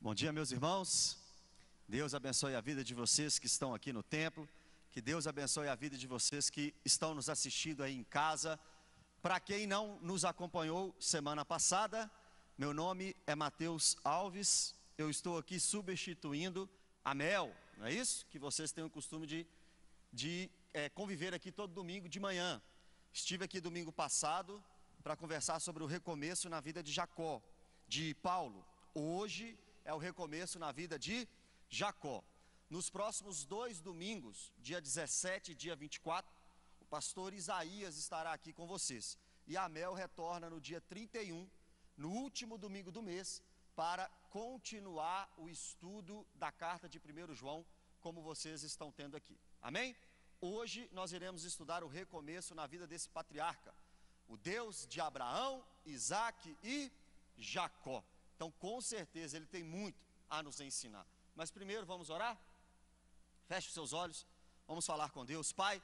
Bom dia, meus irmãos. Deus abençoe a vida de vocês que estão aqui no templo. Que Deus abençoe a vida de vocês que estão nos assistindo aí em casa. Para quem não nos acompanhou semana passada, meu nome é Mateus Alves. Eu estou aqui substituindo a Mel, não é isso? Que vocês têm o costume de conviver aqui todo domingo de manhã. Estive aqui domingo passado para conversar sobre o recomeço na vida de Jacó, de Paulo. Hoje é o recomeço na vida de Jacó. Nos próximos 2 domingos, dia 17 e dia 24, o pastor Isaías estará aqui com vocês. E a Mel retorna no dia 31, no último domingo do mês, para continuar o estudo da carta de 1 João, como vocês estão tendo aqui. Amém? Hoje nós iremos estudar o recomeço na vida desse patriarca, o Deus de Abraão, Isaque e Jacó. Então, com certeza, ele tem muito a nos ensinar. Mas primeiro vamos orar? Feche os seus olhos, vamos falar com Deus. Pai,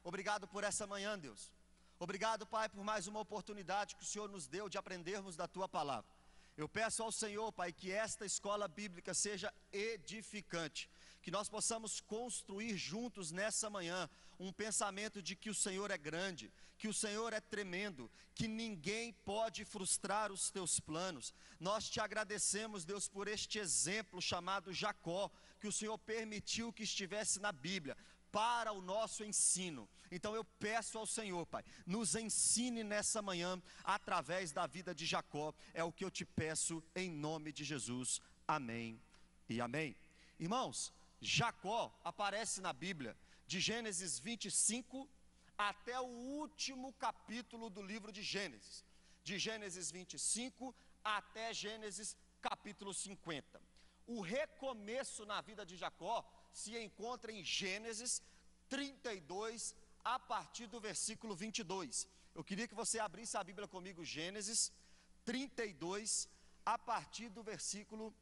obrigado por essa manhã, Deus. Obrigado, Pai, por mais uma oportunidade que o Senhor nos deu de aprendermos da Tua Palavra. Eu peço ao Senhor, Pai, que esta escola bíblica seja edificante, que nós possamos construir juntos nessa manhã um pensamento de que o Senhor é grande, que o Senhor é tremendo, que ninguém pode frustrar os Teus planos. Nós Te agradecemos, Deus, por este exemplo chamado Jacó, que o Senhor permitiu que estivesse na Bíblia, para o nosso ensino. Então eu peço ao Senhor, Pai, nos ensine nessa manhã, através da vida de Jacó, é o que eu te peço em nome de Jesus, amém e amém. Irmãos, Jacó aparece na Bíblia, de Gênesis 25 até o último capítulo do livro de Gênesis, de Gênesis 25 até Gênesis capítulo 50. O recomeço na vida de Jacó se encontra em Gênesis 32, a partir do versículo 22. Eu queria que você abrisse a Bíblia comigo, Gênesis 32, a partir do versículo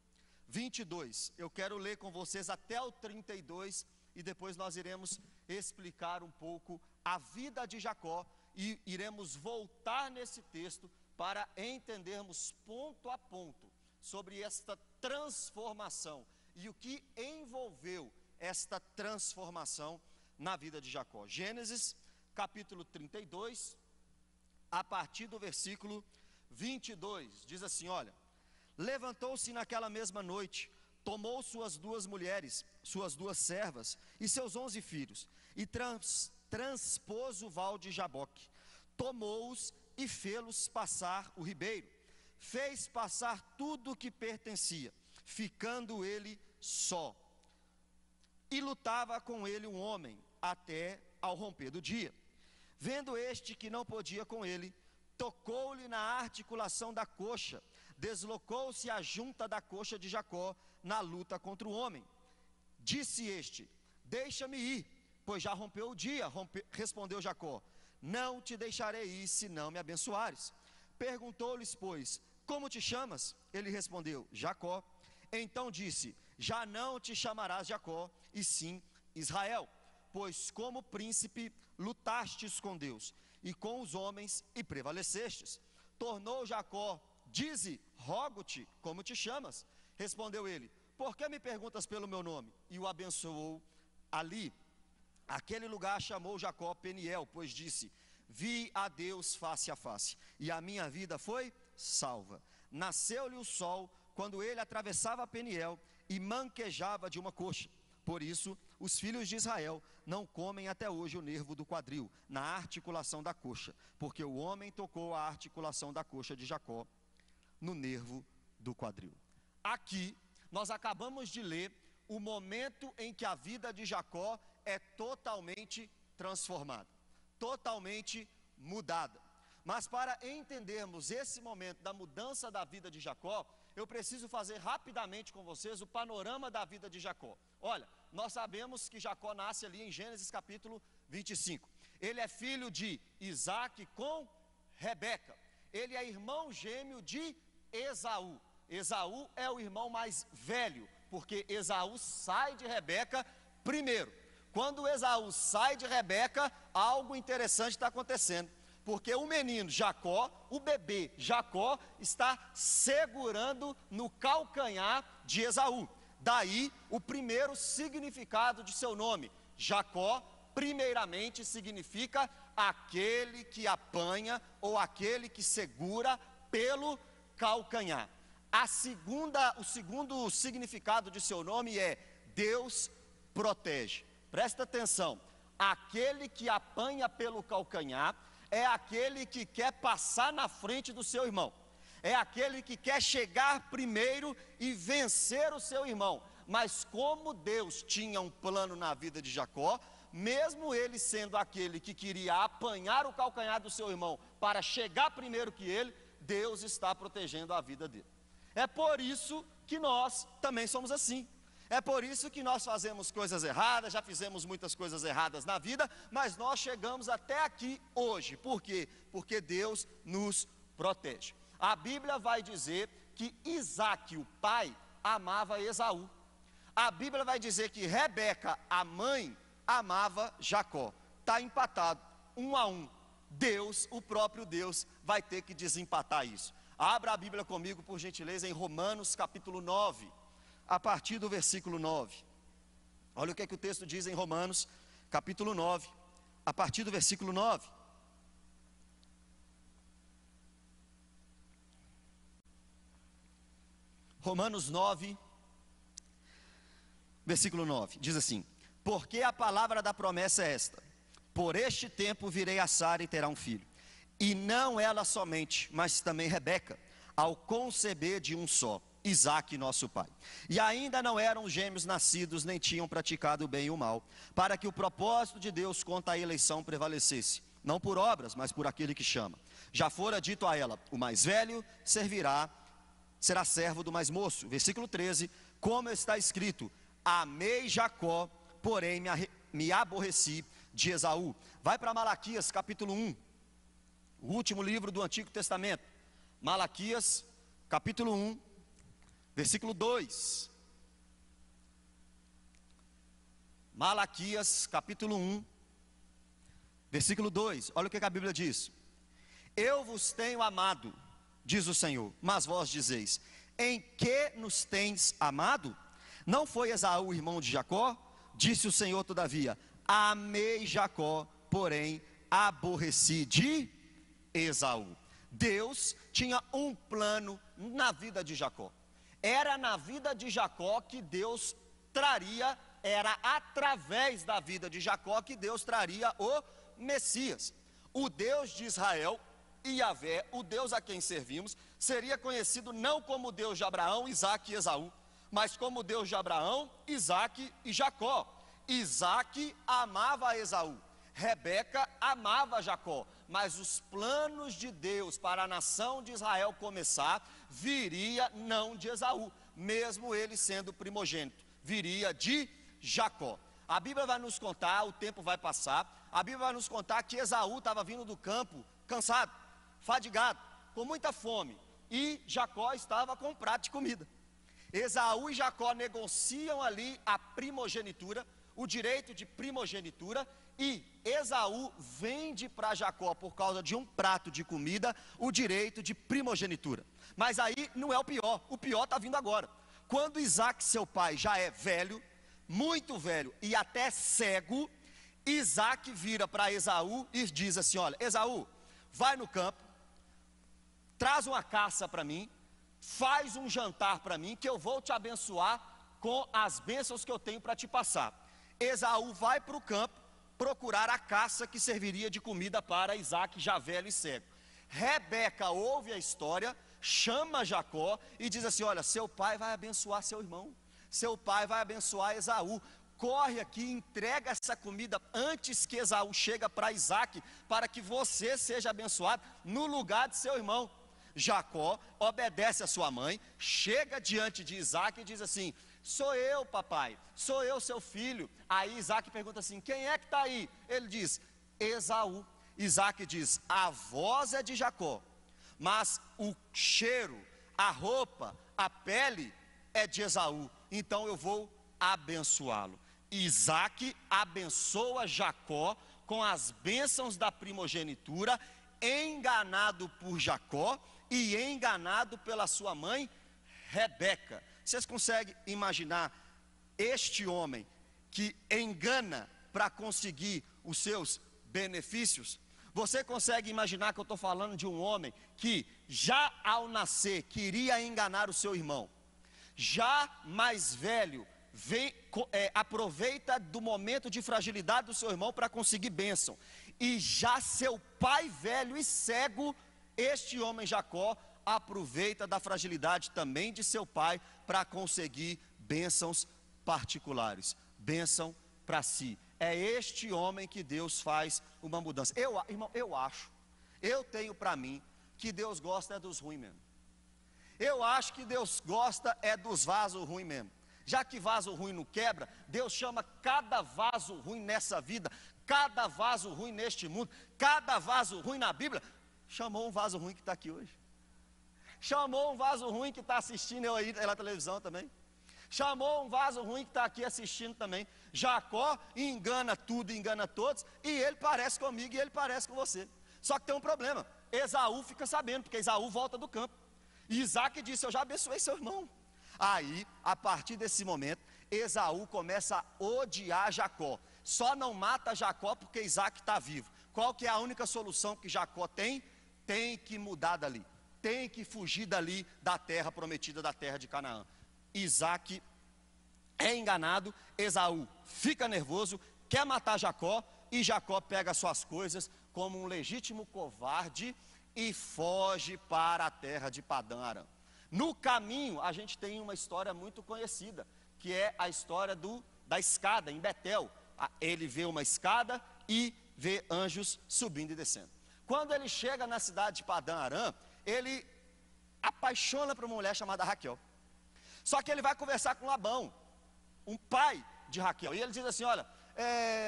22. Eu quero ler com vocês até o 32 e depois nós iremos explicar um pouco a vida de Jacó e iremos voltar nesse texto para entendermos ponto a ponto sobre esta transformação e o que envolveu esta transformação na vida de Jacó. Gênesis capítulo 32, a partir do versículo 22, diz assim, olha: levantou-se naquela mesma noite, tomou suas 2 mulheres, suas 2 servas e seus 11 filhos, e transpôs o val de Jaboque, tomou-os e fê-los passar o ribeiro, fez passar tudo o que pertencia, ficando ele só. E lutava com ele um homem, até ao romper do dia. Vendo este que não podia com ele, tocou-lhe na articulação da coxa, deslocou-se a junta da coxa de Jacó na luta contra o homem. Disse este: deixa-me ir, pois já rompeu o dia. Respondeu Jacó: não te deixarei ir, se não me abençoares. Perguntou-lhes, pois, como te chamas? Ele respondeu: Jacó. Então disse: já não te chamarás Jacó, e sim Israel, pois como príncipe lutastes com Deus e com os homens e prevalecestes. Tornou Jacó: dize, rogo-te, como te chamas? Respondeu ele: por que me perguntas pelo meu nome? E o abençoou ali. Aquele lugar chamou Jacó Peniel, pois disse: vi a Deus face a face, e a minha vida foi salva. Nasceu-lhe o sol quando ele atravessava Peniel e manquejava de uma coxa. Por isso, os filhos de Israel não comem até hoje o nervo do quadril, na articulação da coxa, porque o homem tocou a articulação da coxa de Jacó no nervo do quadril. Aqui, nós acabamos de ler o momento em que a vida de Jacó é totalmente transformada, totalmente mudada. Mas para entendermos esse momento da mudança da vida de Jacó, eu preciso fazer rapidamente com vocês o panorama da vida de Jacó. Olha, nós sabemos que Jacó nasce ali em Gênesis capítulo 25. Ele é filho de Isaque com Rebeca. Ele é irmão gêmeo de Esaú. Esaú é o irmão mais velho, porque Esaú sai de Rebeca primeiro. Quando Esaú sai de Rebeca, algo interessante está acontecendo. Porque o menino Jacó, o bebê Jacó, está segurando no calcanhar de Esaú. Daí o primeiro significado de seu nome. Jacó, primeiramente, significa aquele que apanha ou aquele que segura pelo calcanhar. O segundo significado de seu nome é Deus protege. Presta atenção, aquele que apanha pelo calcanhar é aquele que quer passar na frente do seu irmão. É aquele que quer chegar primeiro e vencer o seu irmão. Mas como Deus tinha um plano na vida de Jacó, mesmo ele sendo aquele que queria apanhar o calcanhar do seu irmão para chegar primeiro que ele, Deus está protegendo a vida dele. É por isso que nós também somos assim. É por isso que nós fazemos coisas erradas, já fizemos muitas coisas erradas na vida, mas nós chegamos até aqui hoje. Por quê? Porque Deus nos protege. A Bíblia vai dizer que Isaac, o pai, amava Esaú. A Bíblia vai dizer que Rebeca, a mãe, amava Jacó. Está empatado, 1-1. Deus, o próprio Deus, vai ter que desempatar isso. Abra a Bíblia comigo, por gentileza, em Romanos capítulo 9, a partir do versículo 9. Olha o que é que o texto diz em Romanos capítulo 9, a partir do versículo 9. Romanos 9, versículo 9, diz assim: porque a palavra da promessa é esta: por este tempo virei a Sara e terá um filho. E não ela somente, mas também Rebeca, ao conceber de um só, Isaque nosso pai. E ainda não eram gêmeos nascidos, nem tinham praticado o bem e o mal, para que o propósito de Deus quanto à eleição prevalecesse, não por obras, mas por aquele que chama. Já fora dito a ela: o mais velho será servo do mais moço. Versículo 13, como está escrito: amei Jacó, porém me aborreci de Esaú. Vai para Malaquias capítulo 1, o último livro do Antigo Testamento. Malaquias capítulo 1, versículo 2. Malaquias capítulo 1, versículo 2. Olha o que a Bíblia diz: eu vos tenho amado, diz o Senhor, mas vós dizeis: em que nos tens amado? Não foi Esaú irmão de Jacó? Disse o Senhor todavia: amei Jacó, porém aborreci de Esaú. Deus tinha um plano na vida de Jacó. Era na vida de Jacó que Deus traria, era através da vida de Jacó que Deus traria o Messias. O Deus de Israel, Yahvé, o Deus a quem servimos, seria conhecido não como o Deus de Abraão, Isaque e Esaú, mas como o Deus de Abraão, Isaque e Jacó. Isaque amava Esaú, Rebeca amava Jacó, mas os planos de Deus para a nação de Israel começar, viria não de Esaú, mesmo ele sendo primogênito, viria de Jacó. A Bíblia vai nos contar, o tempo vai passar, a Bíblia vai nos contar que Esaú estava vindo do campo, cansado, fadigado, com muita fome, e Jacó estava com um prato de comida. Esaú e Jacó negociam ali a primogenitura, o direito de primogenitura, e Esaú vende para Jacó, por causa de um prato de comida, o direito de primogenitura. Mas aí não é o pior está vindo agora. Quando Isaque, seu pai, já é velho, muito velho e até cego, Isaque vira para Esaú e diz assim: olha, Esaú, vai no campo, traz uma caça para mim, faz um jantar para mim, que eu vou te abençoar com as bênçãos que eu tenho para te passar. Esaú vai para o campo procurar a caça que serviria de comida para Isaque, já velho e cego. Rebeca ouve a história, chama Jacó e diz assim: olha, seu pai vai abençoar seu irmão, seu pai vai abençoar Esaú, corre aqui, entrega essa comida antes que Esaú chega para Isaque, para que você seja abençoado no lugar de seu irmão. Jacó obedece a sua mãe, chega diante de Isaque e diz assim: sou eu, papai, sou eu, seu filho. Aí Isaque pergunta assim: quem é que está aí? Ele diz: Esaú. Isaque diz: a voz é de Jacó, mas o cheiro, a roupa, a pele é de Esaú, então eu vou abençoá-lo. Isaque abençoa Jacó com as bênçãos da primogenitura, enganado por Jacó e enganado pela sua mãe Rebeca. Vocês conseguem imaginar este homem que engana para conseguir os seus benefícios? Você consegue imaginar que eu estou falando de um homem que já ao nascer queria enganar o seu irmão, já mais velho, aproveita do momento de fragilidade do seu irmão para conseguir bênção, e já seu pai velho e cego, este homem Jacó aproveita da fragilidade também de seu pai para conseguir bênçãos particulares, bênção para si. É este homem que Deus faz uma mudança. Irmão, eu tenho para mim que Deus gosta é dos ruins mesmo. Eu acho que Deus gosta é dos vasos ruins mesmo. Já que vaso ruim não quebra, Deus chama cada vaso ruim nessa vida, cada vaso ruim neste mundo, cada vaso ruim na Bíblia. Chamou um vaso ruim que está aqui hoje. Chamou um vaso ruim que está assistindo eu aí na televisão também. Chamou um vaso ruim que está aqui assistindo também. Jacó engana tudo, engana todos, e ele parece comigo e ele parece com você. Só que tem um problema, Esaú fica sabendo, porque Esaú volta do campo. E Isaac disse, eu já abençoei seu irmão. Aí, a partir desse momento, Esaú começa a odiar Jacó. Só não mata Jacó porque Isaac está vivo. Qual que é a única solução que Jacó tem? Tem que mudar dali, tem que fugir dali da terra prometida, da terra de Canaã. Isaac é enganado, Esaú fica nervoso, quer matar Jacó, e Jacó pega suas coisas como um legítimo covarde e foge para a terra de Padã Arã. No caminho, a gente tem uma história muito conhecida, que é a história da escada em Betel. Ele vê uma escada e vê anjos subindo e descendo. Quando ele chega na cidade de Padã Arã, ele apaixona por uma mulher chamada Raquel. Só que ele vai conversar com Labão, um pai de Raquel, e ele diz assim, olha,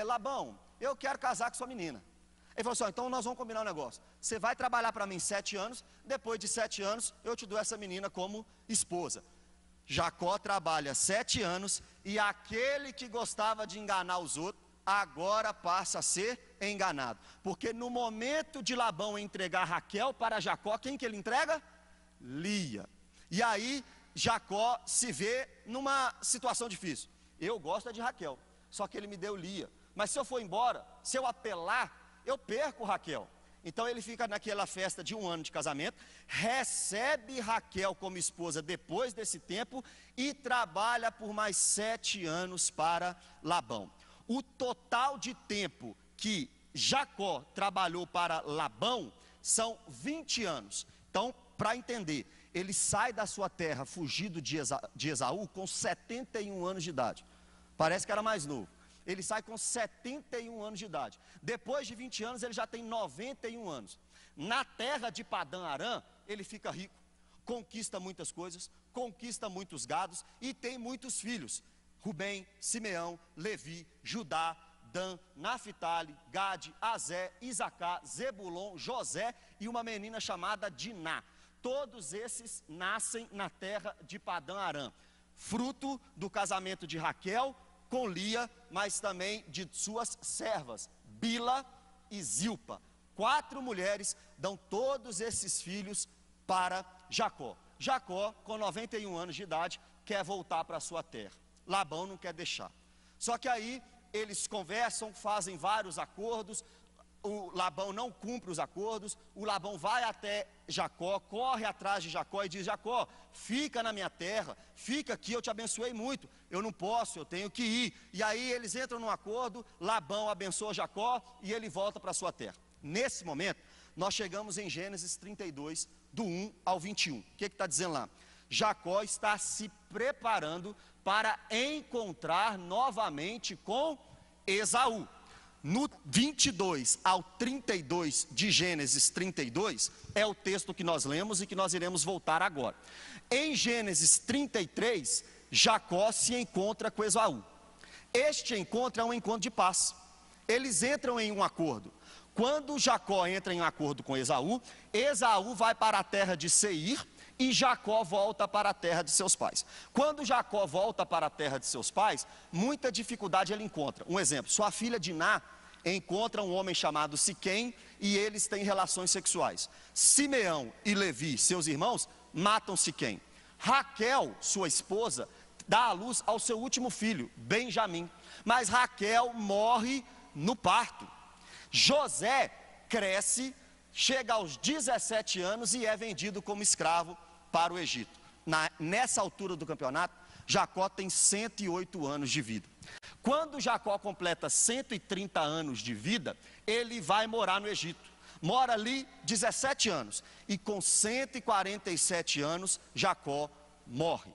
Labão, eu quero casar com sua menina. Ele falou assim, então nós vamos combinar um negócio, você vai trabalhar para mim 7 anos, depois de 7 anos eu te dou essa menina como esposa. Jacó trabalha 7 anos, e aquele que gostava de enganar os outros, agora passa a ser enganado, porque no momento de Labão entregar Raquel para Jacó, quem que ele entrega? Lia. E aí Jacó se vê numa situação difícil. Eu gosto de Raquel, só que ele me deu Lia, mas se eu for embora, se eu apelar, eu perco Raquel. Então ele fica naquela festa de 1 ano de casamento, recebe Raquel como esposa depois desse tempo e trabalha por mais 7 anos para Labão. O total de tempo que Jacó trabalhou para Labão são 20 anos. Então, para entender, ele sai da sua terra fugido de Esaú com 71 anos de idade. Parece que era mais novo. Ele sai com 71 anos de idade. Depois de 20 anos, ele já tem 91 anos. Na terra de Padã Arã, ele fica rico, conquista muitas coisas, conquista muitos gados e tem muitos filhos. Rubem, Simeão, Levi, Judá, Dan, Naphtali, Gade, Azé, Isacar, Zebulon, José e uma menina chamada Diná. Todos esses nascem na terra de Padã Arã, fruto do casamento de Raquel com Lia, mas também de suas servas, Bila e Zilpa. 4 mulheres dão todos esses filhos para Jacó. Jacó, com 91 anos de idade, quer voltar para a sua terra. Labão não quer deixar. Só que aí eles conversam, fazem vários acordos. O Labão não cumpre os acordos. O Labão vai até Jacó, corre atrás de Jacó e diz, Jacó, fica na minha terra, fica aqui, eu te abençoei muito. Eu não posso, eu tenho que ir. E aí eles entram num acordo, Labão abençoa Jacó e ele volta para a sua terra. Nesse momento, nós chegamos em Gênesis 32, do 1 ao 21. O que está dizendo lá? Jacó está se preparando para encontrar novamente com Esaú. No 22 ao 32 de Gênesis 32, é o texto que nós lemos e que nós iremos voltar agora. Em Gênesis 33, Jacó se encontra com Esaú. Este encontro é um encontro de paz. Eles entram em um acordo. Quando Jacó entra em um acordo com Esaú, Esaú vai para a terra de Seir e Jacó volta para a terra de seus pais. Quando Jacó volta para a terra de seus pais, muita dificuldade ele encontra. Um exemplo, sua filha Diná encontra um homem chamado Siquém e eles têm relações sexuais. Simeão e Levi, seus irmãos, matam Siquém. Raquel, sua esposa, dá à luz ao seu último filho, Benjamim, mas Raquel morre no parto. José cresce, chega aos 17 anos e é vendido como escravo para o Egito. Nessa altura do campeonato, Jacó tem 108 anos de vida. Quando Jacó completa 130 anos de vida, ele vai morar no Egito. Mora ali 17 anos e com 147 anos Jacó morre.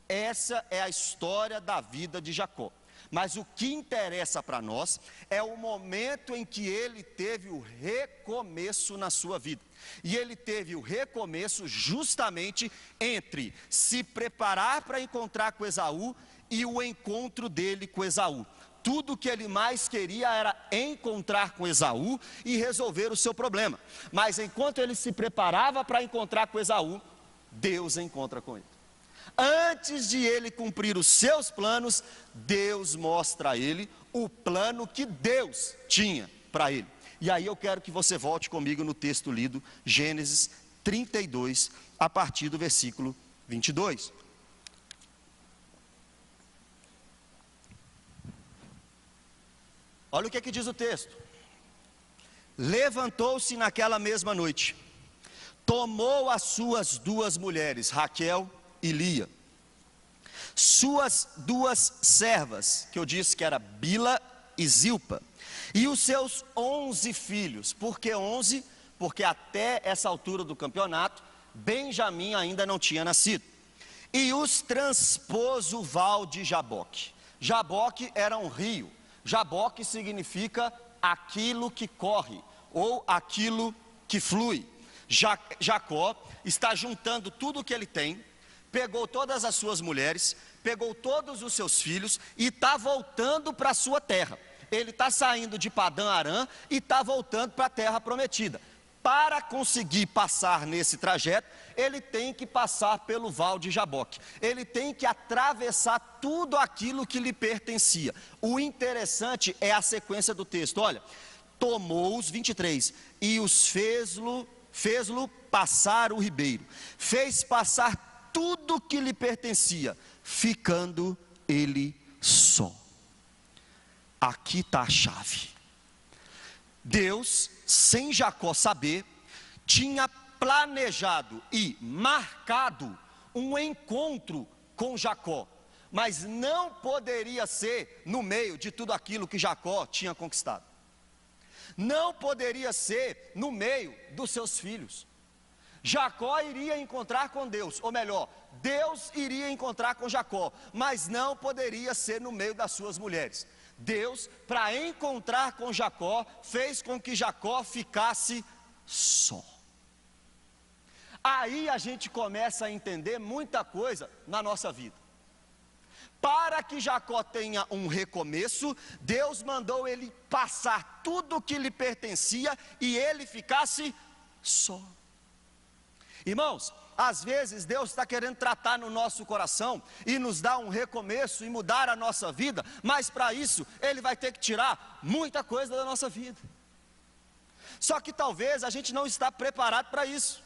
Essa é a história da vida de Jacó. Mas o que interessa para nós é o momento em que ele teve o recomeço na sua vida. E ele teve o recomeço justamente entre se preparar para encontrar com Esaú e o encontro dele com Esaú. Tudo que ele mais queria era encontrar com Esaú e resolver o seu problema. Mas enquanto ele se preparava para encontrar com Esaú, Deus encontra com ele. Antes de ele cumprir os seus planos, Deus mostra a ele o plano que Deus tinha para ele. E aí eu quero que você volte comigo no texto lido, Gênesis 32, a partir do versículo 22. Olha o que diz o texto. Levantou-se naquela mesma noite, tomou as suas duas mulheres, Raquel e Lia, suas duas servas, que eu disse que era Bila e Zilpa, e os seus 11 filhos. Por que 11? Porque até essa altura do campeonato, Benjamim ainda não tinha nascido. E os transpôs o val de Jaboque. Jaboque era um rio. Jaboque significa aquilo que corre, ou aquilo que flui. Jacó está juntando tudo o que ele tem, pegou todas as suas mulheres, pegou todos os seus filhos e está voltando para a sua terra. Ele está saindo de Padã Arã e está voltando para a terra prometida. Para conseguir passar nesse trajeto, ele tem que passar pelo val de Jaboque. Ele tem que atravessar tudo aquilo que lhe pertencia. O interessante é a sequência do texto. Olha, tomou-os, 23, e os fez-lo passar o ribeiro. Fez passar tudo que lhe pertencia, ficando ele só. Aqui está a chave. Deus, sem Jacó saber, tinha planejado e marcado um encontro com Jacó, mas não poderia ser no meio de tudo aquilo que Jacó tinha conquistado. Não poderia ser no meio dos seus filhos. Jacó iria encontrar com Deus, ou melhor, Deus iria encontrar com Jacó, mas não poderia ser no meio das suas mulheres. Deus, para encontrar com Jacó, fez com que Jacó ficasse só. Aí a gente começa a entender muita coisa na nossa vida. Para que Jacó tenha um recomeço, Deus mandou ele passar tudo o que lhe pertencia e ele ficasse só. Irmãos, às vezes Deus está querendo tratar no nosso coração e nos dar um recomeço e mudar a nossa vida, mas para isso Ele vai ter que tirar muita coisa da nossa vida. Só que talvez a gente não está preparado para isso,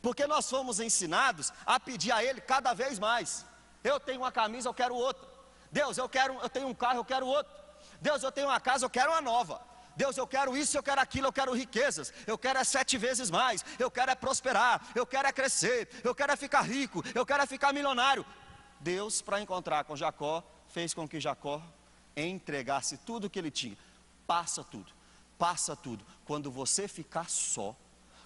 porque nós fomos ensinados a pedir a Ele cada vez mais. Eu tenho uma camisa, eu quero outra. Deus, eu tenho um carro, eu quero outro. Deus, eu tenho uma casa, eu quero uma nova. Deus, eu quero isso, eu quero aquilo, eu quero riquezas, eu quero 7 vezes mais, eu quero prosperar, eu quero crescer, eu quero ficar rico, eu quero ficar milionário. Deus, para encontrar com Jacó, fez com que Jacó entregasse tudo o que ele tinha. Passa tudo, passa tudo. Quando você ficar só,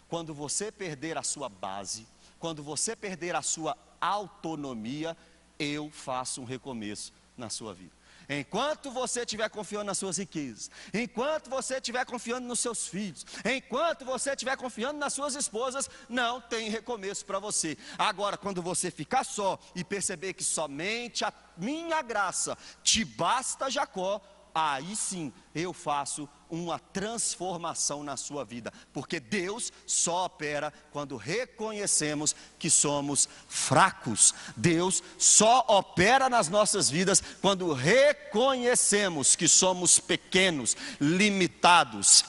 quando você perder a sua base, quando você perder a sua autonomia, eu faço um recomeço na sua vida. Enquanto você estiver confiando nas suas riquezas, enquanto você estiver confiando nos seus filhos, enquanto você estiver confiando nas suas esposas, não tem recomeço para você. Agora, quando você ficar só e perceber que somente a minha graça te basta, Jacó, aí sim eu faço uma transformação na sua vida, porque Deus só opera quando reconhecemos que somos fracos. Deus só opera nas nossas vidas quando reconhecemos que somos pequenos, limitados.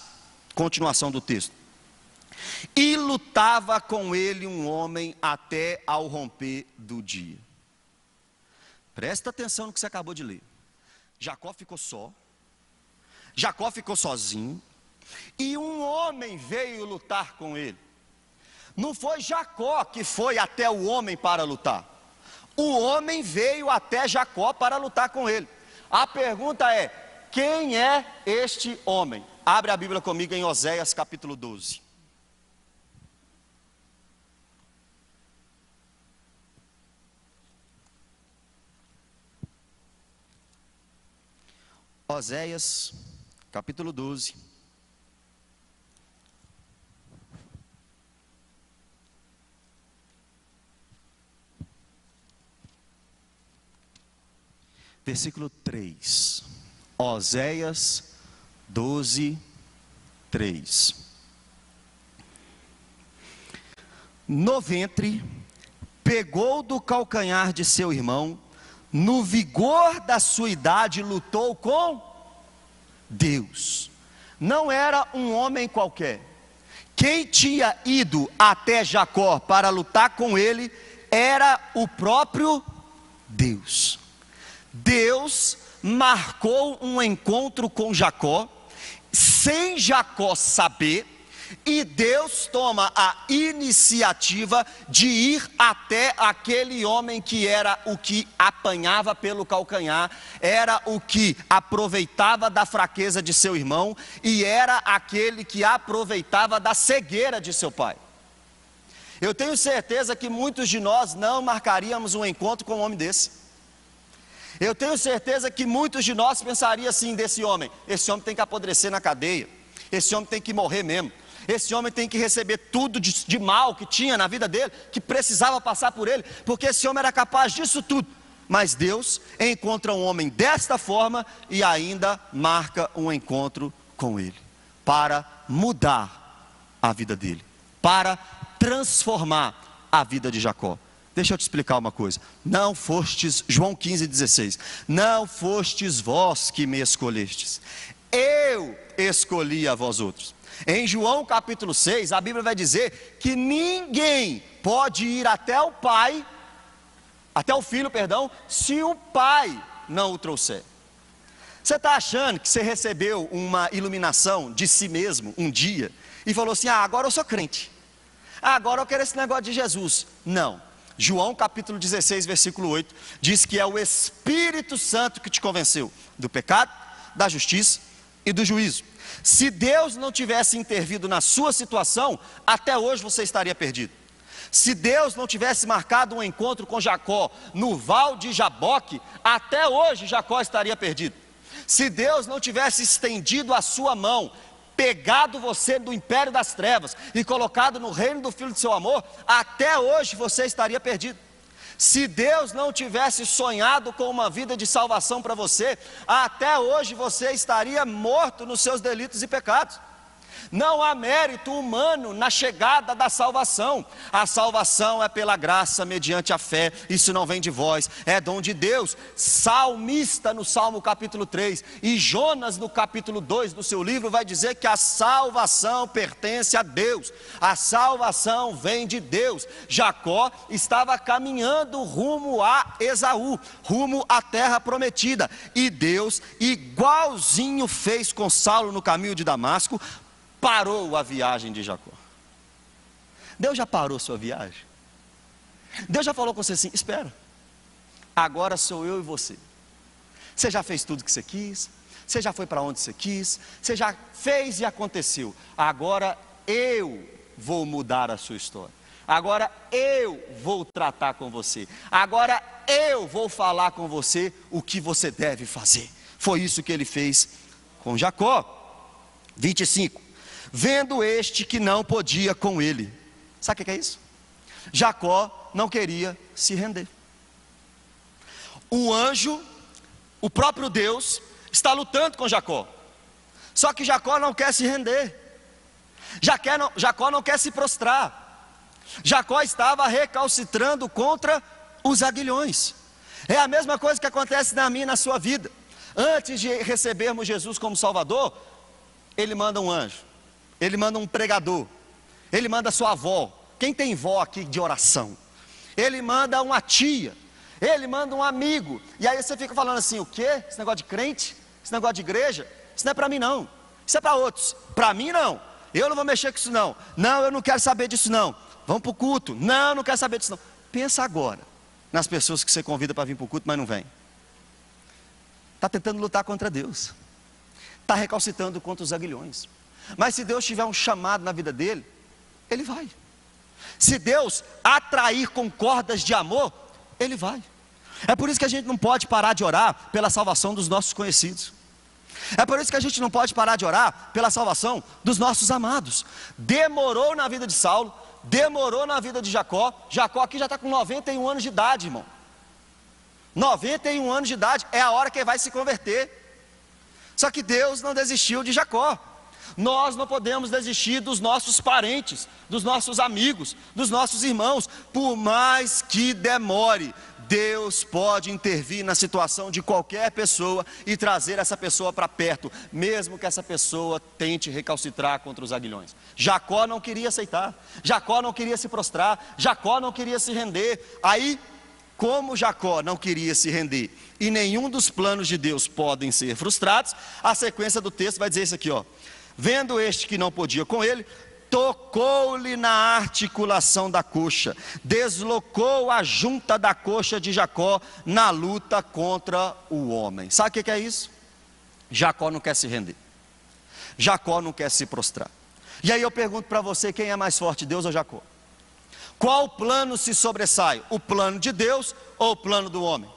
Continuação do texto. E lutava com ele um homem até ao romper do dia. Presta atenção no que você acabou de ler. Jacó ficou só, Jacó ficou sozinho, e um homem veio lutar com ele. Não foi Jacó que foi até o homem para lutar, o homem veio até Jacó para lutar com ele. A pergunta é: quem é este homem? Abre a Bíblia comigo em Oséias capítulo 12. Oséias, capítulo 12. Versículo 3. Oséias 12, 3. No ventre, pegou do calcanhar de seu irmão, no vigor da sua idade lutou com Deus. Não era um homem qualquer. Quem tinha ido até Jacó para lutar com ele era o próprio Deus. Deus marcou um encontro com Jacó, sem Jacó saber, e Deus toma a iniciativa de ir até aquele homem que era o que apanhava pelo calcanhar, era o que aproveitava da fraqueza de seu irmão, e era aquele que aproveitava da cegueira de seu pai. Eu tenho certeza que muitos de nós não marcaríamos um encontro com um homem desse. Eu tenho certeza que muitos de nós pensariam assim desse homem: esse homem tem que apodrecer na cadeia, esse homem tem que morrer mesmo, esse homem tem que receber tudo de mal que tinha na vida dele, que precisava passar por ele, porque esse homem era capaz disso tudo. Mas Deus encontra um homem desta forma e ainda marca um encontro com ele, para mudar a vida dele, para transformar a vida de Jacó. Deixa eu te explicar uma coisa. Não fostes, João 15,16, não fostes vós que me escolhestes, eu escolhi a vós outros. Em João capítulo 6, a Bíblia vai dizer que ninguém pode ir até o Pai, até o Filho, perdão, se o Pai não o trouxer. Você está achando que você recebeu uma iluminação de si mesmo um dia e falou assim: agora eu sou crente, agora eu quero esse negócio de Jesus? Não. João capítulo 16, versículo 8, diz que é o Espírito Santo que te convenceu do pecado, da justiça e do juízo. Se Deus não tivesse intervido na sua situação, até hoje você estaria perdido. Se Deus não tivesse marcado um encontro com Jacó no Val de Jaboque, até hoje Jacó estaria perdido. Se Deus não tivesse estendido a sua mão, pegado você do império das trevas e colocado no reino do Filho de seu amor, até hoje você estaria perdido. Se Deus não tivesse sonhado com uma vida de salvação para você, até hoje você estaria morto nos seus delitos e pecados. Não há mérito humano na chegada da salvação. A salvação é pela graça, mediante a fé. Isso não vem de vós, é dom de Deus. Salmista no Salmo capítulo 3 e Jonas no capítulo 2 do seu livro vai dizer que a salvação pertence a Deus. A salvação vem de Deus. Jacó estava caminhando rumo a Esaú, rumo à terra prometida, e Deus, igualzinho fez com Saulo no caminho de Damasco, parou a viagem de Jacó. Deus já parou sua viagem? Deus já falou com você assim: espera, agora sou eu e você. Você já fez tudo que você quis, você já foi para onde você quis, você já fez e aconteceu. Agora eu vou mudar a sua história. Agora eu vou tratar com você. Agora eu vou falar com você o que você deve fazer. Foi isso que ele fez com Jacó. 25. Vendo este que não podia com ele. Sabe o que é isso? Jacó não queria se render. O anjo, o próprio Deus, está lutando com Jacó. Só que Jacó não quer se render. Jacó não quer se prostrar. Jacó estava recalcitrando contra os aguilhões. É a mesma coisa que acontece na minha e na sua vida. Antes de recebermos Jesus como Salvador, Ele manda um anjo, Ele manda um pregador, Ele manda sua avó. Quem tem vó aqui de oração? Ele manda uma tia, Ele manda um amigo. E aí você fica falando assim, o quê? Esse negócio de crente? Esse negócio de igreja? Isso não é para mim não, isso é para outros. Para mim não, eu não vou mexer com isso não. Não, eu não quero saber disso não. Vamos para o culto. Não, não quero saber disso não. Pensa agora nas pessoas que você convida para vir para o culto, mas não vem. Está tentando lutar contra Deus, está recalcitrando contra os aguilhões. Mas se Deus tiver um chamado na vida dele, ele vai. Se Deus atrair com cordas de amor, ele vai. É por isso que a gente não pode parar de orar pela salvação dos nossos conhecidos. É por isso que a gente não pode parar de orar pela salvação dos nossos amados. Demorou na vida de Saulo, demorou na vida de Jacó. Jacó aqui já está com 91 anos de idade, irmão. 91 anos de idade, é a hora que ele vai se converter. Só que Deus não desistiu de Jacó. Nós não podemos desistir dos nossos parentes, dos nossos amigos, dos nossos irmãos. Por mais que demore, Deus pode intervir na situação de qualquer pessoa e trazer essa pessoa para perto, mesmo que essa pessoa tente recalcitrar contra os aguilhões. Jacó não queria aceitar, Jacó não queria se prostrar, Jacó não queria se render. Aí, como Jacó não queria se render e nenhum dos planos de Deus podem ser frustrados, a sequência do texto vai dizer isso aqui, ó. Vendo este que não podia com ele, tocou-lhe na articulação da coxa, deslocou a junta da coxa de Jacó na luta contra o homem. Sabe o que é isso? Jacó não quer se render, Jacó não quer se prostrar. E aí eu pergunto para você, quem é mais forte, Deus ou Jacó? Qual plano se sobressai? O plano de Deus ou o plano do homem?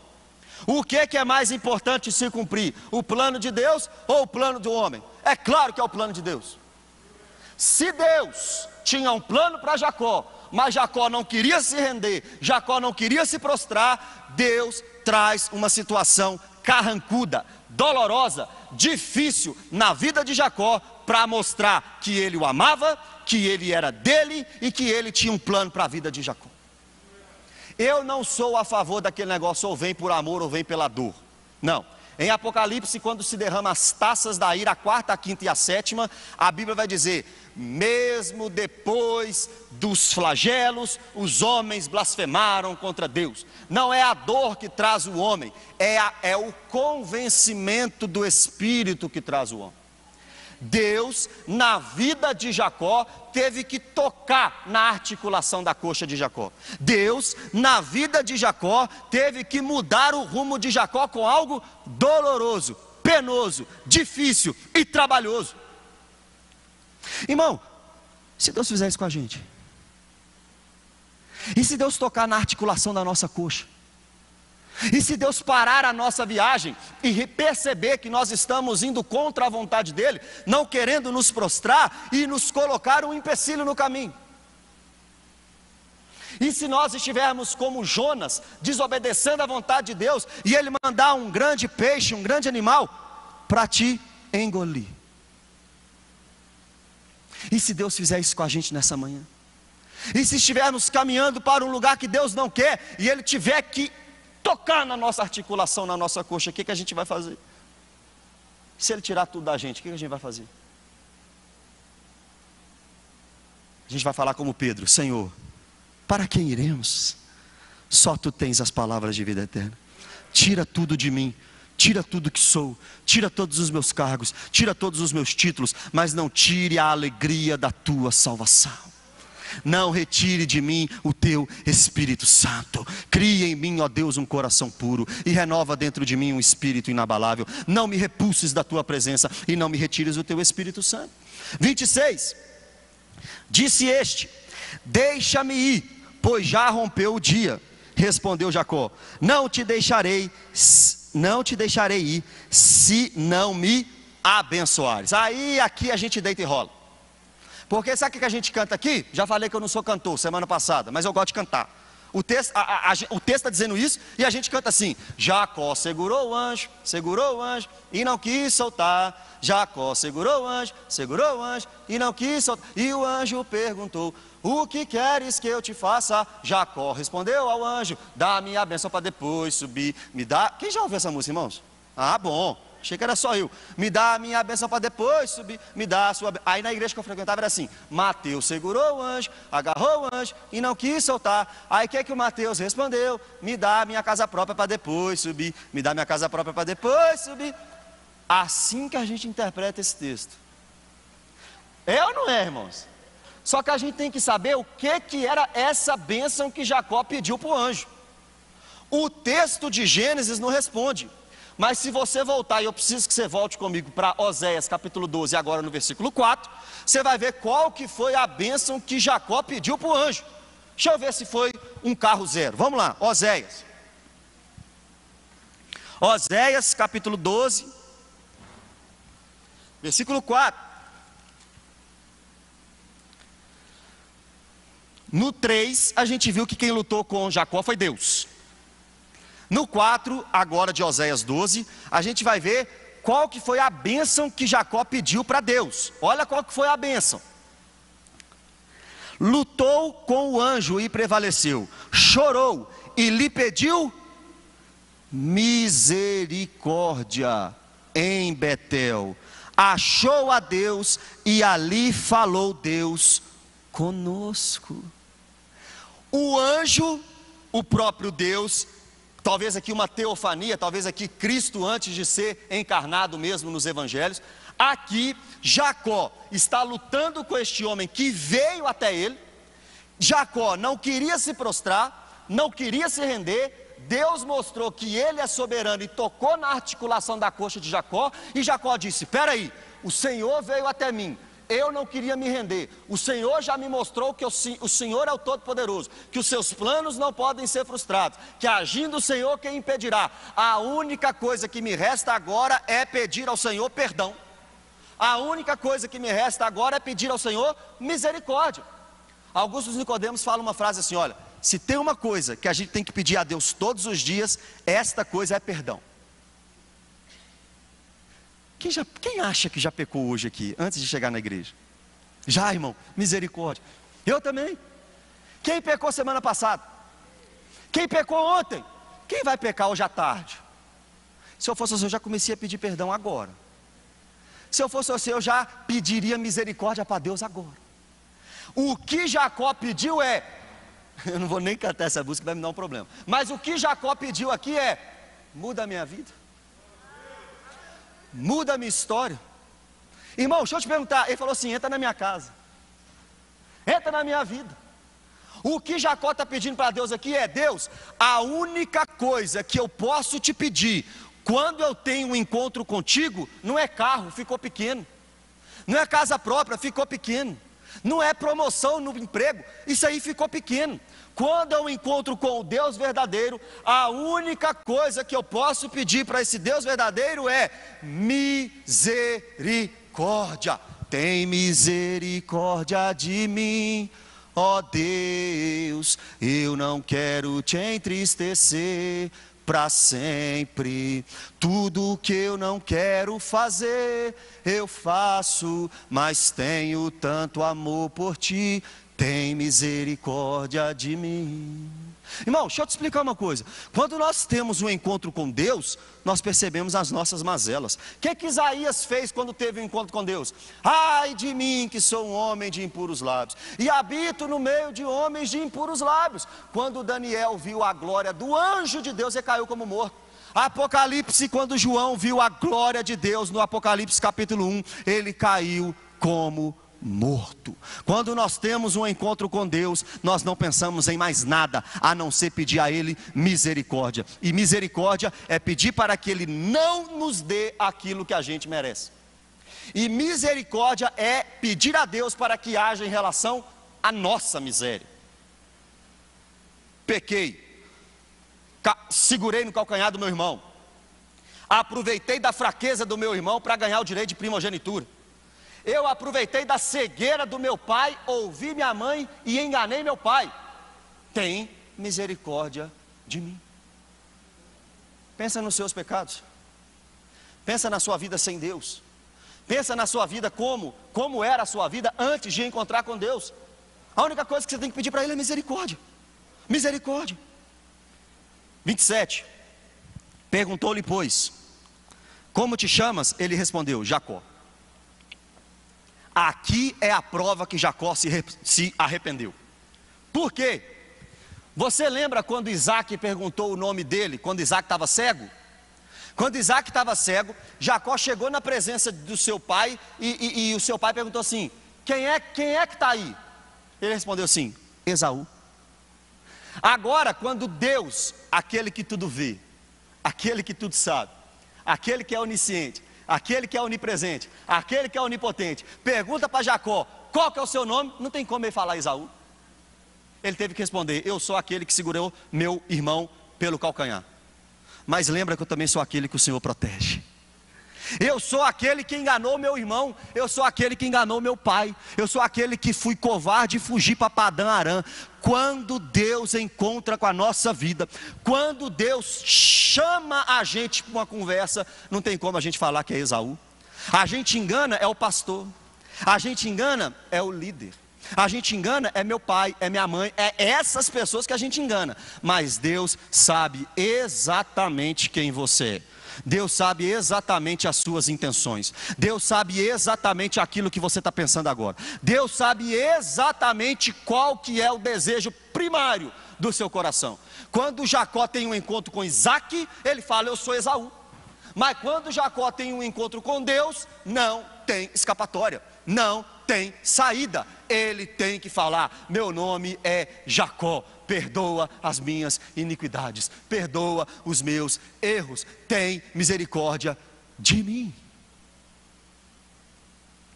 O que é mais importante se cumprir? O plano de Deus ou o plano do homem? É claro que é o plano de Deus. Se Deus tinha um plano para Jacó, mas Jacó não queria se render, Jacó não queria se prostrar, Deus traz uma situação carrancuda, dolorosa, difícil na vida de Jacó, para mostrar que ele o amava, que ele era dele e que ele tinha um plano para a vida de Jacó. Eu não sou a favor daquele negócio, ou vem por amor ou vem pela dor. Não. Em Apocalipse, quando se derrama as taças da ira, a quarta, a quinta e a sétima, a Bíblia vai dizer: mesmo depois dos flagelos, os homens blasfemaram contra Deus. Não é a dor que traz o homem, é o convencimento do Espírito que traz o homem. Deus, na vida de Jacó, teve que tocar na articulação da coxa de Jacó. Deus, na vida de Jacó, teve que mudar o rumo de Jacó com algo doloroso, penoso, difícil e trabalhoso. Irmão, se Deus fizer isso com a gente, e se Deus tocar na articulação da nossa coxa, e se Deus parar a nossa viagem e perceber que nós estamos indo contra a vontade dEle, não querendo nos prostrar e nos colocar um empecilho no caminho. E se nós estivermos como Jonas, desobedecendo a vontade de Deus, e Ele mandar um grande peixe, um grande animal, para te engolir. E se Deus fizer isso com a gente nessa manhã? E se estivermos caminhando para um lugar que Deus não quer, e Ele tiver que tocar na nossa articulação, na nossa coxa, o que a gente vai fazer? Se Ele tirar tudo da gente, o que a gente vai fazer? A gente vai falar como Pedro: Senhor, para quem iremos? Só Tu tens as palavras de vida eterna. Tira tudo de mim, tira tudo que sou, tira todos os meus cargos, tira todos os meus títulos, mas não tire a alegria da Tua salvação. Não retire de mim o Teu Espírito Santo. Cria em mim, ó Deus, um coração puro, e renova dentro de mim um espírito inabalável. Não me repulses da Tua presença, e não me retires o Teu Espírito Santo. 26. Disse este: deixa-me ir, pois já rompeu o dia. Respondeu Jacó: não te deixarei ir, se não me abençoares. Aí aqui a gente deita e rola. Porque sabe o que a gente canta aqui? Já falei que eu não sou cantor semana passada, mas eu gosto de cantar. O texto está dizendo isso e a gente canta assim: Jacó segurou o anjo e não quis soltar. Jacó segurou o anjo e não quis soltar. E o anjo perguntou: o que queres que eu te faça? Jacó respondeu ao anjo: dá a minha bênção para depois subir. Me dá. Quem já ouviu essa música, irmãos? Ah, bom. Achei que era só eu. Me dá a minha bênção para depois subir. Me dá a sua. Aí na igreja que eu frequentava era assim: Mateus segurou o anjo, agarrou o anjo e não quis soltar. Aí o que o Mateus respondeu? Me dá a minha casa própria para depois subir. Me dá a minha casa própria para depois subir. Assim que a gente interpreta esse texto. É ou não é, irmãos? Só que a gente tem que saber o que era essa bênção que Jacó pediu para o anjo. O texto de Gênesis não responde. Mas se você voltar, e eu preciso que você volte comigo para Oséias capítulo 12, agora no versículo 4, você vai ver qual que foi a bênção que Jacó pediu para o anjo. Deixa eu ver se foi um carro zero. Vamos lá, Oséias. Oséias capítulo 12, versículo 4. No 3, a gente viu que quem lutou com Jacó foi Deus. No 4, agora de Oséias 12, a gente vai ver qual que foi a bênção que Jacó pediu para Deus. Olha qual que foi a bênção. Lutou com o anjo e prevaleceu. Chorou e lhe pediu misericórdia em Betel. Achou a Deus e ali falou Deus conosco. O anjo, o próprio Deus, talvez aqui uma teofania, talvez aqui Cristo antes de ser encarnado mesmo nos evangelhos. Aqui Jacó está lutando com este homem que veio até ele. Jacó não queria se prostrar, não queria se render. Deus mostrou que ele é soberano e tocou na articulação da coxa de Jacó. E Jacó disse: espera aí, o Senhor veio até mim, eu não queria me render. O Senhor já me mostrou que o Senhor é o Todo-Poderoso, que os seus planos não podem ser frustrados, que agindo o Senhor, quem impedirá? A única coisa que me resta agora é pedir ao Senhor perdão. A única coisa que me resta agora é pedir ao Senhor misericórdia. Alguns dos Nicodemos falam uma frase assim: olha, se tem uma coisa que a gente tem que pedir a Deus todos os dias, esta coisa é perdão. Quem acha que já pecou hoje aqui, antes de chegar na igreja? Já, irmão, misericórdia. Eu também. Quem pecou semana passada? Quem pecou ontem? Quem vai pecar hoje à tarde? Se eu fosse você, eu já comecei a pedir perdão agora. Se eu fosse você, eu já pediria misericórdia para Deus agora. O que Jacó pediu é... Eu não vou nem cantar essa música, vai me dar um problema. Mas o que Jacó pediu aqui é: muda a minha vida, muda a minha história. Irmão, deixa eu te perguntar. Ele falou assim: entra na minha casa, entra na minha vida. O que Jacó está pedindo para Deus aqui é: Deus, a única coisa que eu posso te pedir quando eu tenho um encontro contigo, não é carro, ficou pequeno. Não é casa própria, ficou pequeno. Não é promoção no emprego, isso aí ficou pequeno. Quando eu encontro com o Deus verdadeiro, a única coisa que eu posso pedir para esse Deus verdadeiro é misericórdia. Tem misericórdia de mim, ó Deus, eu não quero te entristecer para sempre. Tudo que eu não quero fazer, eu faço, mas tenho tanto amor por ti. Tem misericórdia de mim. Irmão, deixa eu te explicar uma coisa. Quando nós temos um encontro com Deus, nós percebemos as nossas mazelas. O que Isaías fez quando teve um encontro com Deus? Ai de mim, que sou um homem de impuros lábios, e habito no meio de homens de impuros lábios. Quando Daniel viu a glória do anjo de Deus, ele caiu como morto. Apocalipse, quando João viu a glória de Deus, no Apocalipse capítulo 1, ele caiu como morto. Quando nós temos um encontro com Deus, nós não pensamos em mais nada a não ser pedir a Ele misericórdia. E misericórdia é pedir para que Ele não nos dê aquilo que a gente merece. E misericórdia é pedir a Deus para que haja em relação à nossa miséria. Pequei, segurei no calcanhar do meu irmão, aproveitei da fraqueza do meu irmão para ganhar o direito de primogenitura. Eu aproveitei da cegueira do meu pai, ouvi minha mãe e enganei meu pai. Tem misericórdia de mim. Pensa nos seus pecados. Pensa na sua vida sem Deus. Pensa na sua vida como era a sua vida antes de encontrar com Deus. A única coisa que você tem que pedir para Ele é misericórdia. Misericórdia. 27. Perguntou-lhe, pois, como te chamas? Ele respondeu, Jacó. Aqui é a prova que Jacó se arrependeu. Por quê? Você lembra quando Isaac perguntou o nome dele, quando Isaac estava cego? Quando Isaac estava cego, Jacó chegou na presença do seu pai e o seu pai perguntou assim, quem é que está aí? Ele respondeu assim, Esaú. Agora, quando Deus, aquele que tudo vê, aquele que tudo sabe, aquele que é onisciente, aquele que é onipresente, aquele que é onipotente, pergunta para Jacó, qual que é o seu nome? Não tem como ele falar Esaú. Ele teve que responder, eu sou aquele que segurou meu irmão pelo calcanhar. Mas lembra que eu também sou aquele que o Senhor protege. Eu sou aquele que enganou meu irmão, eu sou aquele que enganou meu pai, eu sou aquele que fui covarde e fugi para Padã Arã. Quando Deus encontra com a nossa vida, quando Deus chama a gente para uma conversa, não tem como a gente falar que é Esaú. A gente engana é o pastor, a gente engana é o líder, a gente engana é meu pai, é minha mãe, é essas pessoas que a gente engana. Mas Deus sabe exatamente quem você é. Deus sabe exatamente as suas intenções. Deus sabe exatamente aquilo que você está pensando agora. Deus sabe exatamente qual que é o desejo primário do seu coração. Quando Jacó tem um encontro com Isaac, ele fala, eu sou Esaú. Mas quando Jacó tem um encontro com Deus, não tem escapatória, não tem saída. Ele tem que falar, meu nome é Jacó. Perdoa as minhas iniquidades, perdoa os meus erros, tem misericórdia de mim.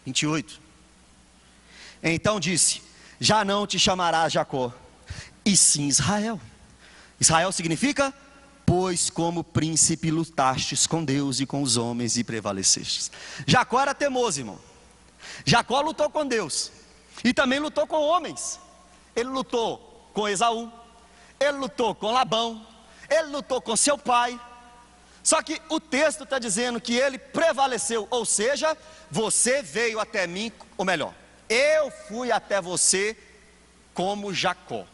28. Então disse, já não te chamarás Jacó, e sim Israel. Israel significa, pois como príncipe lutastes com Deus e com os homens e prevalecestes. Jacó era teimoso, irmão. Jacó lutou com Deus, e também lutou com homens. Ele lutou com Esaú, ele lutou com Labão, ele lutou com seu pai. Só que o texto está dizendo que ele prevaleceu, ou seja, você veio até mim, ou melhor, eu fui até você como Jacó.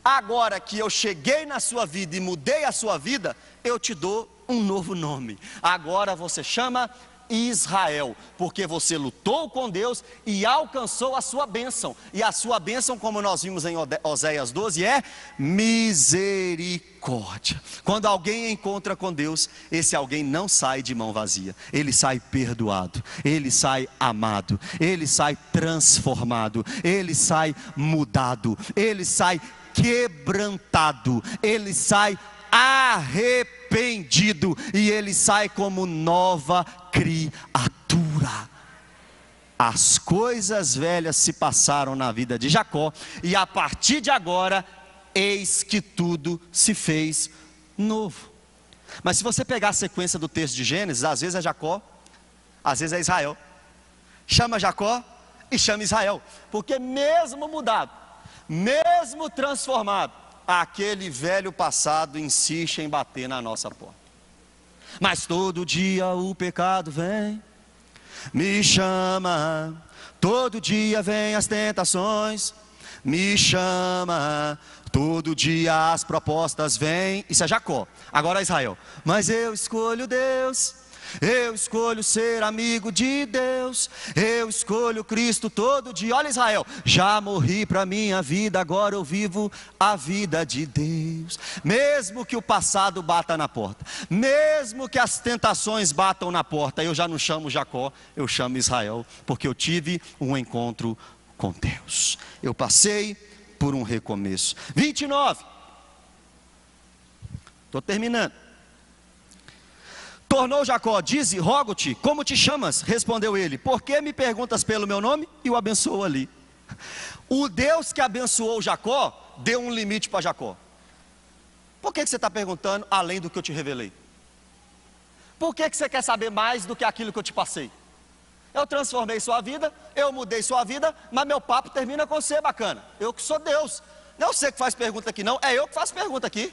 Agora que eu cheguei na sua vida e mudei a sua vida, eu te dou um novo nome. Agora você chama Israel, porque você lutou com Deus e alcançou a sua bênção. E a sua bênção, como nós vimos em Oséias 12, é misericórdia. Quando alguém encontra com Deus, esse alguém não sai de mão vazia. Ele sai perdoado, ele sai amado, ele sai transformado, ele sai mudado, ele sai quebrantado, ele sai arrependido, e ele sai como nova criatura. As coisas velhas se passaram na vida de Jacó, e a partir de agora, eis que tudo se fez novo. Mas se você pegar a sequência do texto de Gênesis, às vezes é Jacó, às vezes é Israel. Chama Jacó e chama Israel, porque mesmo mudado, mesmo transformado, aquele velho passado insiste em bater na nossa porta. Mas todo dia o pecado vem, me chama, todo dia vem as tentações, me chama, todo dia as propostas vêm. Isso é Jacó. Agora é Israel. Mas eu escolho Deus, eu escolho ser amigo de Deus, eu escolho Cristo todo dia. Olha Israel, já morri para minha vida, agora eu vivo a vida de Deus. Mesmo que o passado bata na porta, mesmo que as tentações batam na porta, eu já não chamo Jacó, eu chamo Israel, porque eu tive um encontro com Deus. Eu passei por um recomeço. 29. Estou terminando. Tornou Jacó, dize, rogo-te, como te chamas? Respondeu ele, por que me perguntas pelo meu nome? E o abençoou ali. O Deus que abençoou Jacó, deu um limite para Jacó. Por que você está perguntando além do que eu te revelei? Por que você quer saber mais do que aquilo que eu te passei? Eu transformei sua vida, eu mudei sua vida, mas meu papo termina com você, bacana. Eu que sou Deus, Não é você que faz pergunta aqui não, é eu que faço pergunta aqui.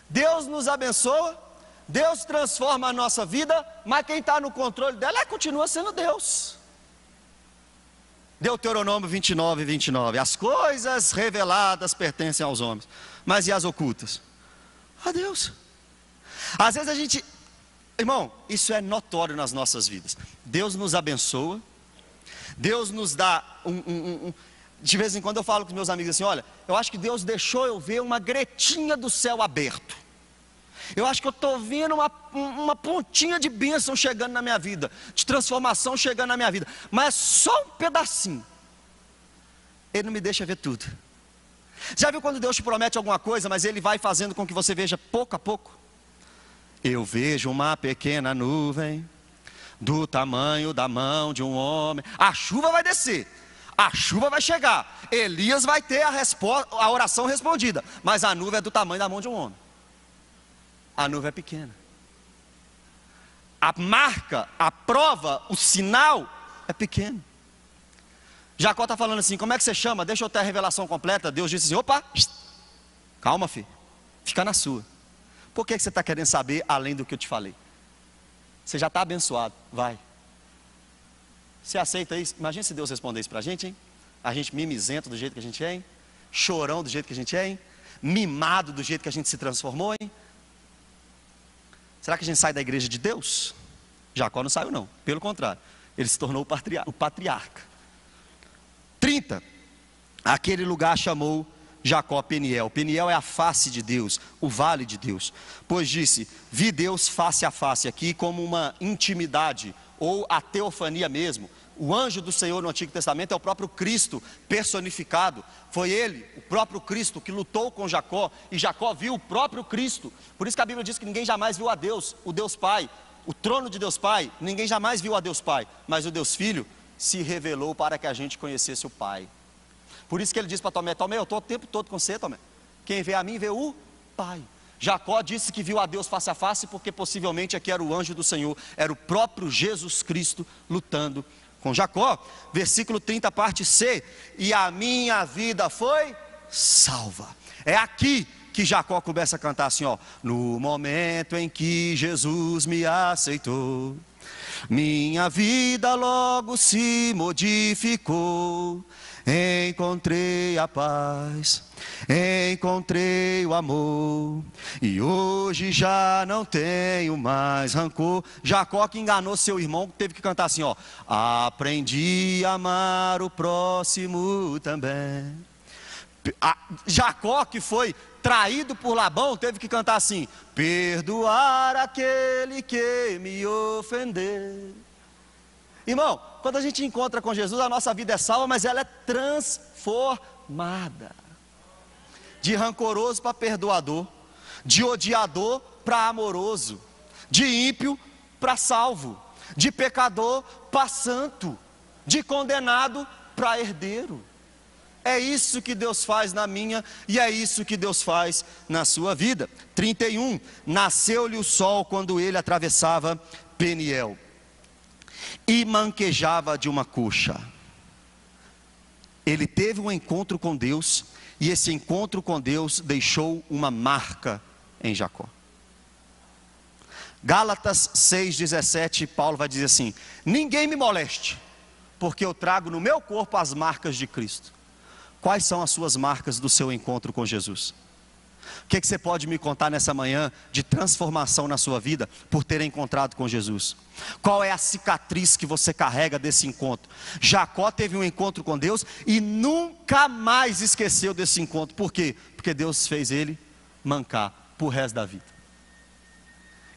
Deus nos abençoa, Deus transforma a nossa vida, mas quem está no controle dela continua sendo Deus. Deuteronômio 29, 29. As coisas reveladas pertencem aos homens, mas e as ocultas? A Deus. Às vezes a gente, irmão, isso é notório nas nossas vidas. Deus nos abençoa, Deus nos dá de vez em quando eu falo com os meus amigos assim: olha, eu acho que Deus deixou eu ver uma gretinha do céu aberto. Eu acho que eu estou vendo uma pontinha de bênção chegando na minha vida, de transformação chegando na minha vida, mas é só um pedacinho. Ele não me deixa ver tudo. Já viu quando Deus te promete alguma coisa, mas Ele vai fazendo com que você veja pouco a pouco? Eu vejo uma pequena nuvem, do tamanho da mão de um homem. A chuva vai descer, a chuva vai chegar, Elias vai ter a oração respondida, mas a nuvem é do tamanho da mão de um homem. A nuvem é pequena. A marca, a prova, o sinal é pequeno. Jacó está falando assim: como é que você chama? Deixa eu ter a revelação completa. Deus disse assim: opa, calma, filho, fica na sua. Por que você está querendo saber além do que eu te falei? Você já está abençoado, vai. Você aceita isso? Imagina se Deus respondesse para a gente, hein? A gente mimizento do jeito que a gente é, hein? Chorão do jeito que a gente é, hein? Mimado do jeito que a gente se transformou, hein? Será que a gente sai da igreja de Deus? Jacó não saiu não, pelo contrário, ele se tornou o patriarca. 30, aquele lugar chamou Jacó Peniel. Peniel é a face de Deus, o vale de Deus. Pois disse: vi Deus face a face, aqui como uma intimidade, ou a teofania mesmo. O anjo do Senhor no Antigo Testamento é o próprio Cristo personificado. Foi ele, o próprio Cristo, que lutou com Jacó, e Jacó viu o próprio Cristo. Por isso que a Bíblia diz que ninguém jamais viu a Deus, o Deus Pai, o trono de Deus Pai. Ninguém jamais viu a Deus Pai, mas o Deus Filho se revelou para que a gente conhecesse o Pai. Por isso que ele diz para Tomé: Tomé, eu estou o tempo todo com você, Tomé. Quem vê a mim vê o Pai. Jacó disse que viu a Deus face a face, porque possivelmente aqui era o anjo do Senhor, era o próprio Jesus Cristo lutando com Jacó. Versículo 30, parte C: e a minha vida foi salva. É aqui que Jacó começa a cantar assim, ó: no momento em que Jesus me aceitou, minha vida logo se modificou. Encontrei a paz, encontrei o amor, e hoje já não tenho mais rancor. Jacó, que enganou seu irmão, teve que cantar assim, ó: aprendi a amar o próximo também. Jacó, que foi traído por Labão, teve que cantar assim: perdoar aquele que me ofendeu. Irmão, quando a gente encontra com Jesus, a nossa vida é salva, mas ela é transformada. De rancoroso para perdoador, de odiador para amoroso, de ímpio para salvo, de pecador para santo, de condenado para herdeiro. É isso que Deus faz na minha e é isso que Deus faz na sua vida. 31, nasceu-lhe o sol quando ele atravessava Peniel, e manquejava de uma coxa. Ele teve um encontro com Deus, e esse encontro com Deus deixou uma marca em Jacó. Gálatas 6,17, Paulo vai dizer assim: ninguém me moleste, porque eu trago no meu corpo as marcas de Cristo. Quais são as suas marcas do seu encontro com Jesus? O que você pode me contar nessa manhã de transformação na sua vida por ter encontrado com Jesus? Qual é a cicatriz que você carrega desse encontro? Jacó teve um encontro com Deus e nunca mais esqueceu desse encontro. Por quê? Porque Deus fez ele mancar pro resto da vida.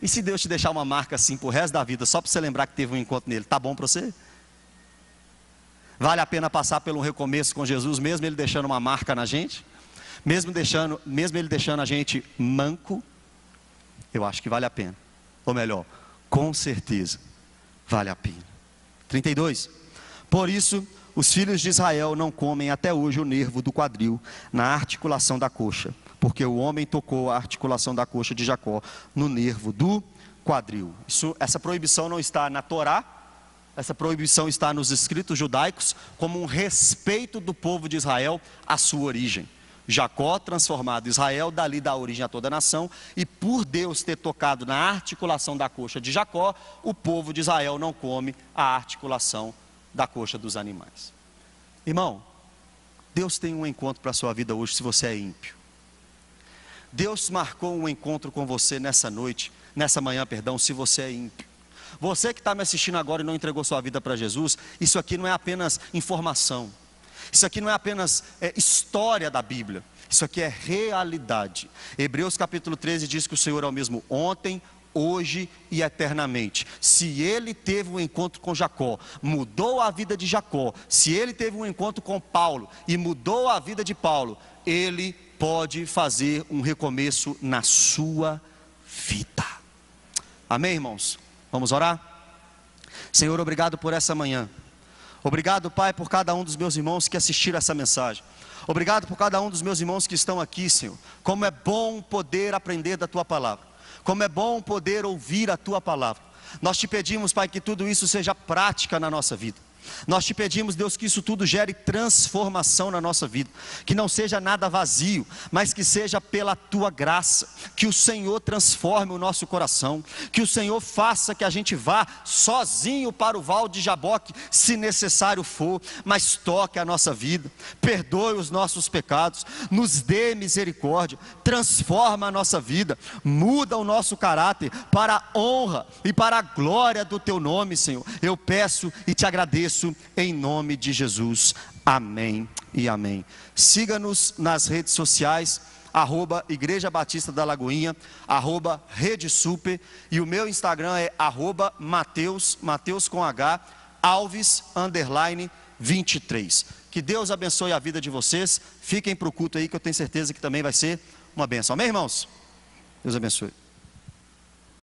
E se Deus te deixar uma marca assim pro resto da vida, só para você lembrar que teve um encontro nele, tá bom para você? Vale a pena passar pelo recomeço com Jesus, mesmo ele deixando uma marca na gente? Mesmo ele deixando a gente manco? Eu acho que vale a pena. Ou melhor, com certeza vale a pena. 32. Por isso, os filhos de Israel não comem até hoje o nervo do quadril na articulação da coxa, porque o homem tocou a articulação da coxa de Jacó no nervo do quadril. Essa proibição não está na Torá, essa proibição está nos escritos judaicos como um respeito do povo de Israel à sua origem. Jacó transformado Israel, dali dá origem a toda a nação, e por Deus ter tocado na articulação da coxa de Jacó, o povo de Israel não come a articulação da coxa dos animais. Irmão, Deus tem um encontro para a sua vida hoje se você é ímpio. Deus marcou um encontro com você nessa manhã, se você é ímpio. Você que está me assistindo agora e não entregou sua vida para Jesus, isso aqui não é apenas informação. Isso aqui não é apenas história da Bíblia, isso aqui é realidade. Hebreus capítulo 13 diz que o Senhor é o mesmo ontem, hoje e eternamente. Se ele teve um encontro com Jacó, mudou a vida de Jacó. Se ele teve um encontro com Paulo e mudou a vida de Paulo, ele pode fazer um recomeço na sua vida. Amém, irmãos? Vamos orar? Senhor, obrigado por essa manhã. Obrigado, Pai, por cada um dos meus irmãos que assistiram essa mensagem. Obrigado por cada um dos meus irmãos que estão aqui, Senhor. Como é bom poder aprender da Tua palavra. Como é bom poder ouvir a Tua palavra. Nós te pedimos, Pai, que tudo isso seja prática na nossa vida. Nós te pedimos, Deus, que isso tudo gere transformação na nossa vida, que não seja nada vazio, mas que seja pela Tua graça, que o Senhor transforme o nosso coração, que o Senhor faça que a gente vá sozinho para o Val de Jaboque, se necessário for, mas toque a nossa vida, perdoe os nossos pecados, nos dê misericórdia, transforma a nossa vida, muda o nosso caráter para a honra e para a glória do Teu nome, Senhor. Eu peço e te agradeço em nome de Jesus, amém e amém. Siga-nos nas redes sociais, @Igreja Batista da Lagoinha, @Rede Super, e o meu Instagram é @Mateus com H, Alves, _23. Que Deus abençoe a vida de vocês, fiquem para o culto aí que eu tenho certeza que também vai ser uma bênção, amém, irmãos? Deus abençoe.